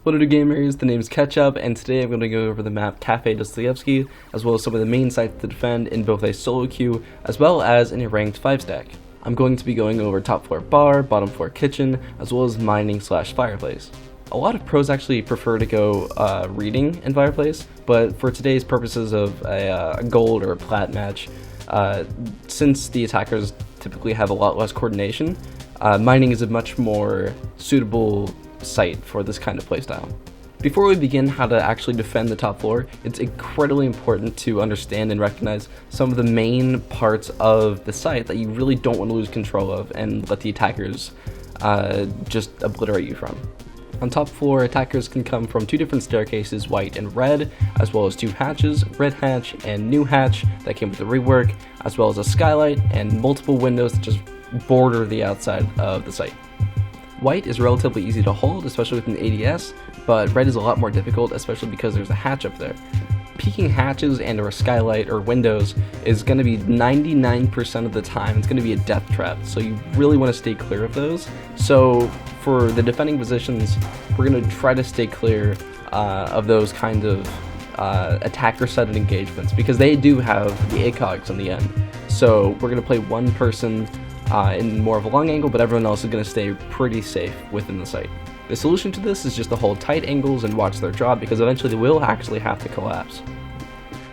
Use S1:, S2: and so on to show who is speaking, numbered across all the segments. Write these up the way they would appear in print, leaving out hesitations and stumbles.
S1: What do gamers? The name's Ketchup, and today I'm going to go over the map Kafe, Dostoyevsky, as well as some of the main sites to defend in both a solo queue as well as in a ranked 5-stack. I'm going to be going over top floor bar, bottom floor kitchen, as well as mining / fireplace. A lot of pros actually prefer to go reading in fireplace, but for today's purposes of a gold or a plat match, since the attackers typically have a lot less coordination, mining is a much more suitable site for this kind of playstyle. Before we begin how to actually defend the top floor, it's incredibly important to understand and recognize some of the main parts of the site that you really don't want to lose control of and let the attackers just obliterate you from. On top floor, attackers can come from two different staircases, white and red, as well as two hatches, red hatch and new hatch that came with the rework, as well as a skylight and multiple windows that just border the outside of the site. White is relatively easy to hold, especially with an ADS, but red is a lot more difficult, especially because there's a hatch up there. Peeking hatches and or a skylight or windows is going to be 99% of the time, it's going to be a death trap, so you really want to stay clear of those. So for the defending positions, we're going to try to stay clear of those kind of attacker-sided engagements, because they do have the ACOGs on the end. So we're going to play one person in more of a long angle, but everyone else is going to stay pretty safe within the site. The solution to this is just to hold tight angles and watch their drop, because eventually they will actually have to collapse.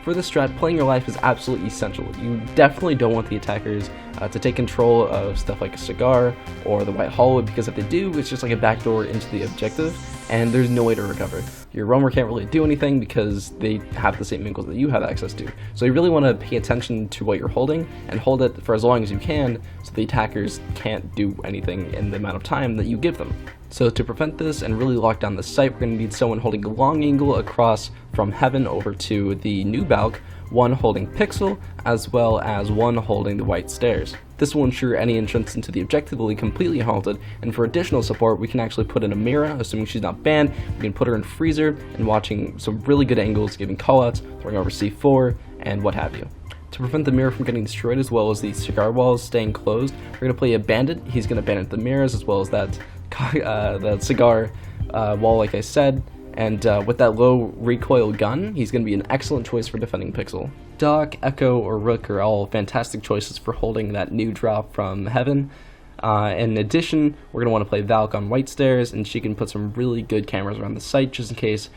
S1: For this strat, playing your life is absolutely essential. You definitely don't want the attackers to take control of stuff like a cigar or the white hollow, because if they do, it's just like a backdoor into the objective, and there's no way to recover. Your roamer can't really do anything because they have the same angles that you have access to. So you really want to pay attention to what you're holding and hold it for as long as you can so the attackers can't do anything in the amount of time that you give them. So to prevent this and really lock down the site, we're going to need someone holding a long angle across from heaven over to the new balk, one holding pixel, as well as one holding the white stairs. This will ensure any entrance into the objective will be completely halted, and for additional support, we can actually put in a Mira, assuming she's not banned. We can put her in freezer and watching some really good angles, giving callouts, throwing over C4, and what have you. To prevent the mirror from getting destroyed, as well as the cigar walls staying closed, we're going to play a bandit. He's going to bandit the mirrors, as well as that cigar wall, like I said. And with that low recoil gun, he's going to be an excellent choice for defending Pixel. Doc, Echo, or Rook are all fantastic choices for holding that new drop from heaven. In addition, we're going to want to play Valk on white stairs, and she can put some really good cameras around the site just in case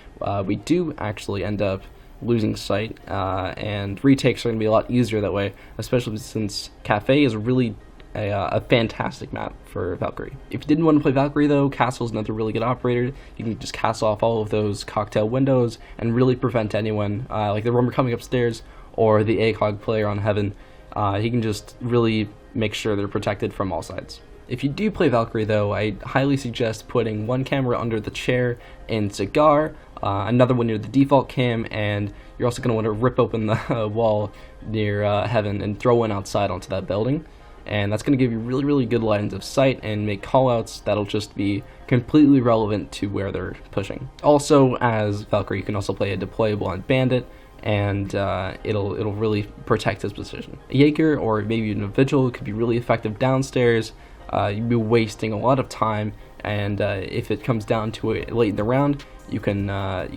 S1: we do actually end up losing sight, and retakes are going to be a lot easier that way, especially since Kafe is really a fantastic map for Valkyrie. If you didn't want to play Valkyrie though, Castle is another really good operator. You can just castle off all of those cocktail windows and really prevent anyone, like the roamer coming upstairs or the ACOG player on heaven. He can just really make sure they're protected from all sides. If you do play Valkyrie though, I highly suggest putting one camera under the chair in Cigar, another one near the default cam, and you're also going to want to rip open the wall near heaven and throw one outside onto that building. And that's going to give you really, really good lines of sight and make callouts that'll just be completely relevant to where they're pushing. Also, as Valkyrie, you can also play a deployable on Bandit, and it'll really protect his position. A Jaeger or maybe even a Vigil could be really effective downstairs. You'd be wasting a lot of time, and if it comes down to it late in the round, you can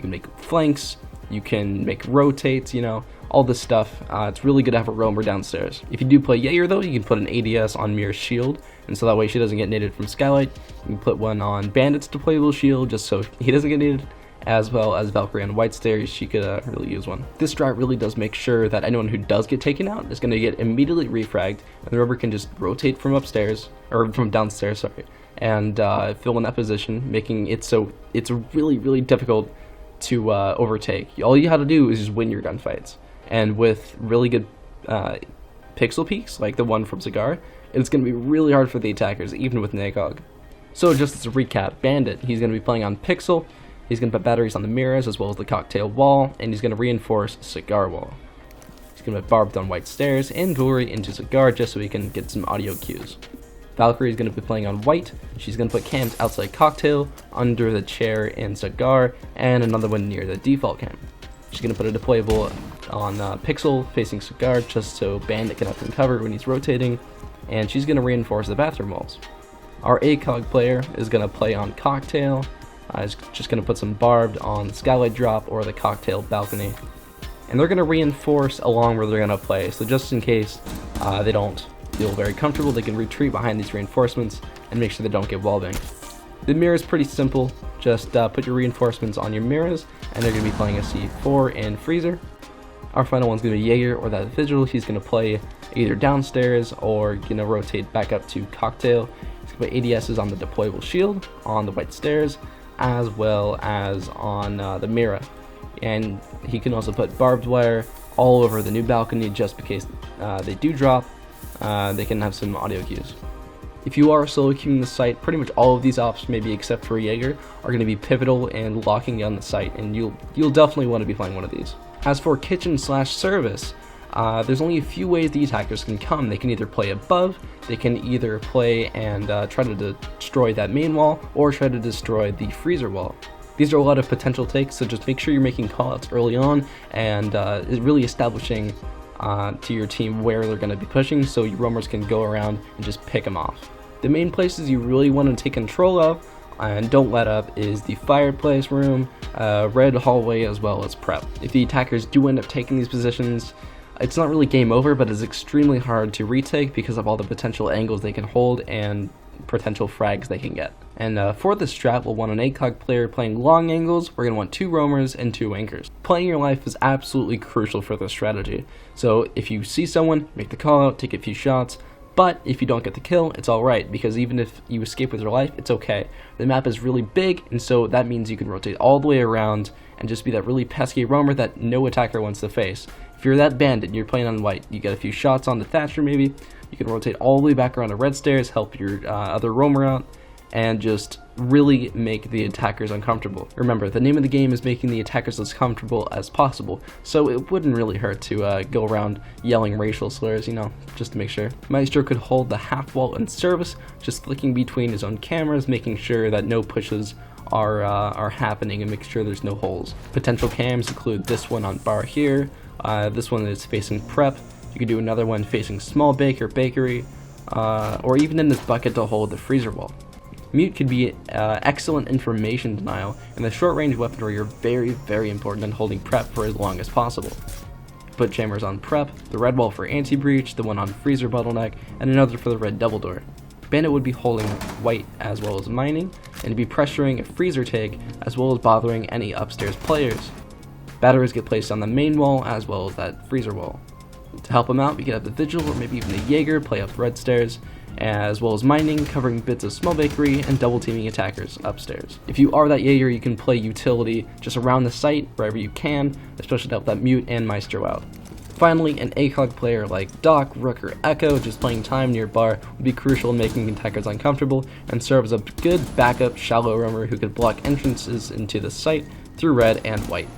S1: make flanks, you can make rotates, you know, all this stuff. It's really good to have a roamer downstairs. If you do play Jaeger though, you can put an ADS on Mira's shield, and so that way she doesn't get naded from Skylight. You can put one on Bandit's deployable shield just so he doesn't get naded, as well as Valkyrie on white stairs. She could really use one. This strat really does make sure that anyone who does get taken out is going to get immediately refragged, and the roamer can just rotate from upstairs, or from downstairs, sorry, and fill in that position, making it so it's really, really difficult to overtake. All you have to do is just win your gunfights. And with really good pixel peaks, like the one from Cigar, it's going to be really hard for the attackers, even with ACOG. So just as a recap, Bandit, he's going to be playing on Pixel, he's going to put batteries on the mirrors as well as the cocktail wall, and he's going to reinforce Cigar wall. He's going to put barbed on white stairs and jewelry into Cigar just so he can get some audio cues. Valkyrie is going to be playing on white. She's going to put cams outside cocktail, under the chair in Cigar, and another one near the default cam. She's going to put a deployable on Pixel facing Cigar just so Bandit can have him covered when he's rotating, and she's going to reinforce the bathroom walls. Our ACOG player is going to play on Cocktail, is just going to put some barbed on the skylight drop or the cocktail balcony. And they're going to reinforce along where they're going to play, so just in case they don't feel very comfortable, they can retreat behind these reinforcements and make sure they don't get wallbanged. The mirror is pretty simple, just put your reinforcements on your mirrors, and they're going to be playing a C4 and freezer. Our final one's going to be Jaeger or that Vigil. He's going to play either downstairs or going to rotate back up to cocktail. He's going to put ADSs on the deployable shield, on the white stairs, as well as on the mirror. And he can also put barbed wire all over the new balcony just in case they do drop. They can have some audio cues. If you are solo queuing the site, pretty much all of these ops, maybe except for Jaeger, are going to be pivotal and locking down the site, and you'll definitely want to be playing one of these. As for kitchen/service, there's only a few ways the attackers can come. They can either play above, they can either play and try to destroy that main wall, or try to destroy the freezer wall. These are a lot of potential takes, so just make sure you're making callouts early on and really establishing to your team where they're going to be pushing, so your roamers can go around and just pick them off. The main places you really want to take control of and don't let up is the fireplace room, red hallway, as well as prep. If the attackers do end up taking these positions, it's not really game over, but it's extremely hard to retake because of all the potential angles they can hold and potential frags they can get. And for the strat, we'll want an ACOG player playing long angles. We're going to want 2 roamers and 2 anchors. Playing your life is absolutely crucial for this strategy. So if you see someone, make the call out, take a few shots. But if you don't get the kill, it's alright, because even if you escape with your life, it's okay. The map is really big, and so that means you can rotate all the way around and just be that really pesky roamer that no attacker wants to face. If you're that bandit and you're playing on white, you get a few shots on the Thatcher maybe, you can rotate all the way back around to red stairs, help your other roamer out, and just really make the attackers uncomfortable. Remember, the name of the game is making the attackers as comfortable as possible, so it wouldn't really hurt to go around yelling racial slurs, just to make sure. Maestro could hold the half wall in service, just flicking between his own cameras, making sure that no pushes are happening and make sure there's no holes. Potential cams include this one on bar here, this one is facing prep, you could do another one facing small bakery, or even in this bucket to hold the freezer wall. Mute could be excellent information denial, and the short-range weaponry are very, very important in holding prep for as long as possible. Put jammers on prep, the red wall for anti-breach, the one on freezer bottleneck, and another for the red double door. Bandit would be holding white as well as mining, and be pressuring a freezer take as well as bothering any upstairs players. Batteries get placed on the main wall as well as that freezer wall. To help them out, we could have the Vigil or maybe even the Jaeger play up red stairs, as well as mining, covering bits of small bakery, and double teaming attackers upstairs. If you are that Jaeger, you can play utility just around the site wherever you can, especially to help that Mute and Maestro out. Finally, an ACOG player like Doc, Rook, or Echo just playing time near bar would be crucial in making attackers uncomfortable and serve as a good backup shallow roamer who could block entrances into the site through red and white.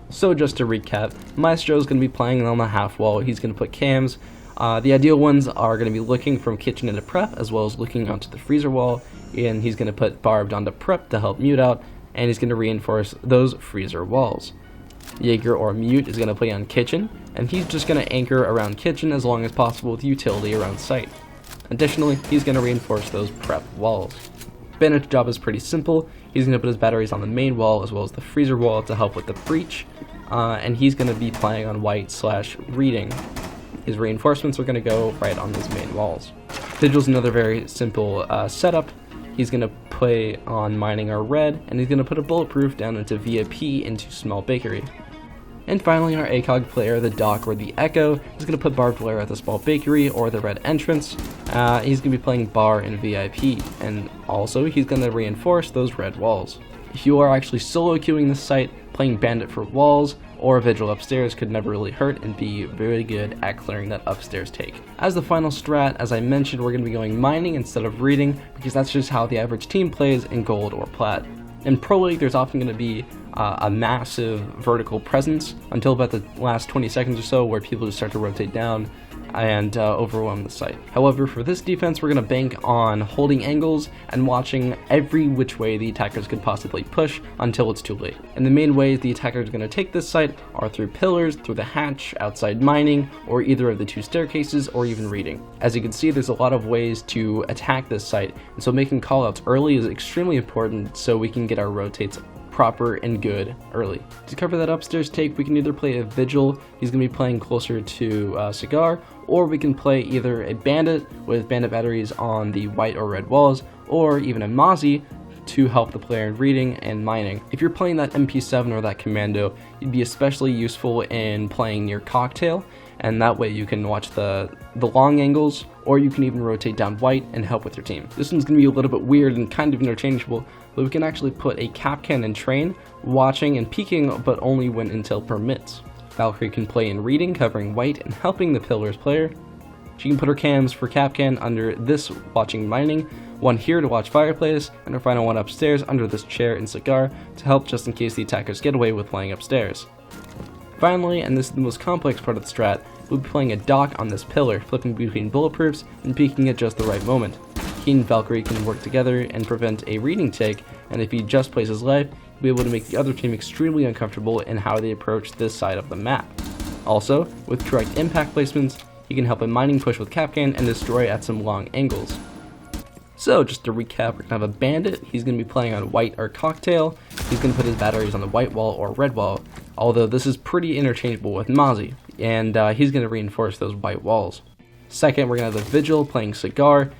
S1: So just to recap, Maestro is going to be playing on the half wall. He's going to put cams. The ideal ones are going to be looking from kitchen into prep, as well as looking onto the freezer wall, and he's going to put barbed onto prep to help Mute out, and he's going to reinforce those freezer walls. Jaeger or Mute is going to play on kitchen, and he's just going to anchor around kitchen as long as possible with utility around site. Additionally, he's going to reinforce those prep walls. Bandit's job is pretty simple. He's going to put his batteries on the main wall as well as the freezer wall to help with the breach, and he's going to be playing on white/reading. His reinforcements are going to go right on those main walls. Vigil's another very simple setup. He's going to play on mining our red, and he's going to put a bulletproof down into VIP into small bakery. And finally, our ACOG player, the Doc or the Echo, is going to put barbed wire at the small bakery or the red entrance. He's going to be playing bar and VIP, and also he's going to reinforce those red walls. If you are actually solo queuing this site, playing Bandit for walls or Vigil upstairs could never really hurt and be very good at clearing that upstairs take. As the final strat, as I mentioned, we're going to be going mining instead of reading because that's just how the average team plays in gold or plat. In Pro League, there's often going to be a massive vertical presence until about the last 20 seconds or so where people just start to rotate down and overwhelm the site. However, for this defense, we're going to bank on holding angles and watching every which way the attackers could possibly push until it's too late. And the main ways the attackers are going to take this site are through pillars, through the hatch, outside mining, or either of the 2 staircases, or even reading. As you can see, there's a lot of ways to attack this site, and so making callouts early is extremely important so we can get our rotates proper and good early. To cover that upstairs take, we can either play a Vigil, he's going to be playing closer to Cigar, or we can play either a Bandit with Bandit batteries on the white or red walls, or even a Mozzie to help the player in reading and mining. If you're playing that MP7 or that Commando, you'd be especially useful in playing near Cocktail, and that way you can watch the long angles, or you can even rotate down white and help with your team. This one's going to be a little bit weird and kind of interchangeable, but we can actually put a Kapkan in train, watching and peeking, but only when intel permits. Valkyrie can play in reading, covering white and helping the pillars player. She can put her cams for Kapkan under this watching mining, one here to watch fireplace, and her final one upstairs under this chair and cigar to help just in case the attackers get away with playing upstairs. Finally, and this is the most complex part of the strat, we'll be playing a dock on this pillar, flipping between bulletproofs and peeking at just the right moment. He and Valkyrie can work together and prevent a reading take, and if he just plays his life, he'll be able to make the other team extremely uncomfortable in how they approach this side of the map. Also, with correct impact placements, he can help a mining push with Kapkan and destroy at some long angles. So, just to recap, we're going to have a Bandit, he's going to be playing on white or Cocktail, he's going to put his batteries on the white wall or red wall, although this is pretty interchangeable with Mozzie, and he's going to reinforce those white walls. Second, we're going to have the Vigil playing Cigar,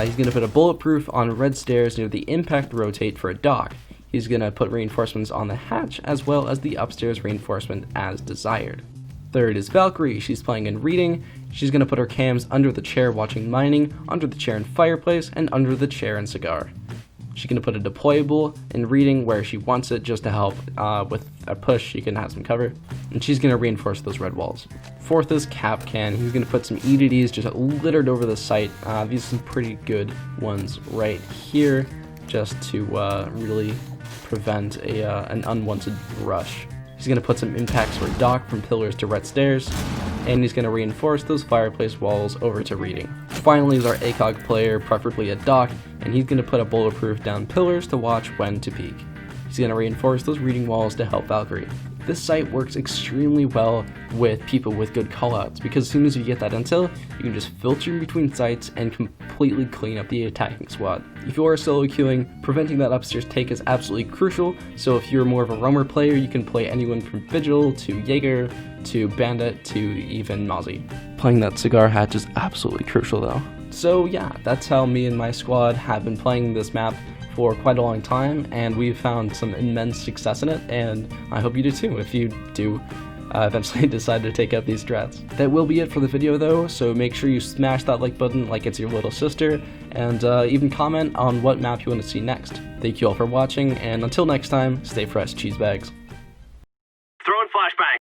S1: he's going to put a bulletproof on red stairs near the impact rotate for a dock. He's going to put reinforcements on the hatch as well as the upstairs reinforcement as desired. Third is Valkyrie, she's playing in reading, she's going to put her cams under the chair watching mining, under the chair in fireplace, and under the chair in cigar. She's going to put a deployable in reading where she wants it just to help with a push, she can have some cover, and she's going to reinforce those red walls. Fourth is Kapkan, he's going to put some EDDs just littered over the site. These are some pretty good ones right here just to really prevent an unwanted rush. He's going to put some impacts for dock from pillars to red stairs, and he's going to reinforce those fireplace walls over to reading. Finally is our ACOG player, preferably a dock, and he's going to put a bulletproof down pillars to watch when to peek. He's going to reinforce those reading walls to help Valkyrie. This site works extremely well with people with good callouts, because as soon as you get that intel, you can just filter in between sites and completely clean up the attacking squad. If you are solo queuing, preventing that upstairs take is absolutely crucial, so if you're more of a roamer player, you can play anyone from Vigil to Jaeger to Bandit to even Mozzie. Playing that cigar hatch is absolutely crucial though. So yeah, that's how me and my squad have been playing this map for quite a long time, and we've found some immense success in it, and I hope you do too if you do eventually decide to take up these strats. That will be it for the video though, so make sure you smash that like button like it's your little sister, and even comment on what map you want to see next. Thank you all for watching, and until next time, stay fresh, cheese bags.
S2: Throwing flashbang.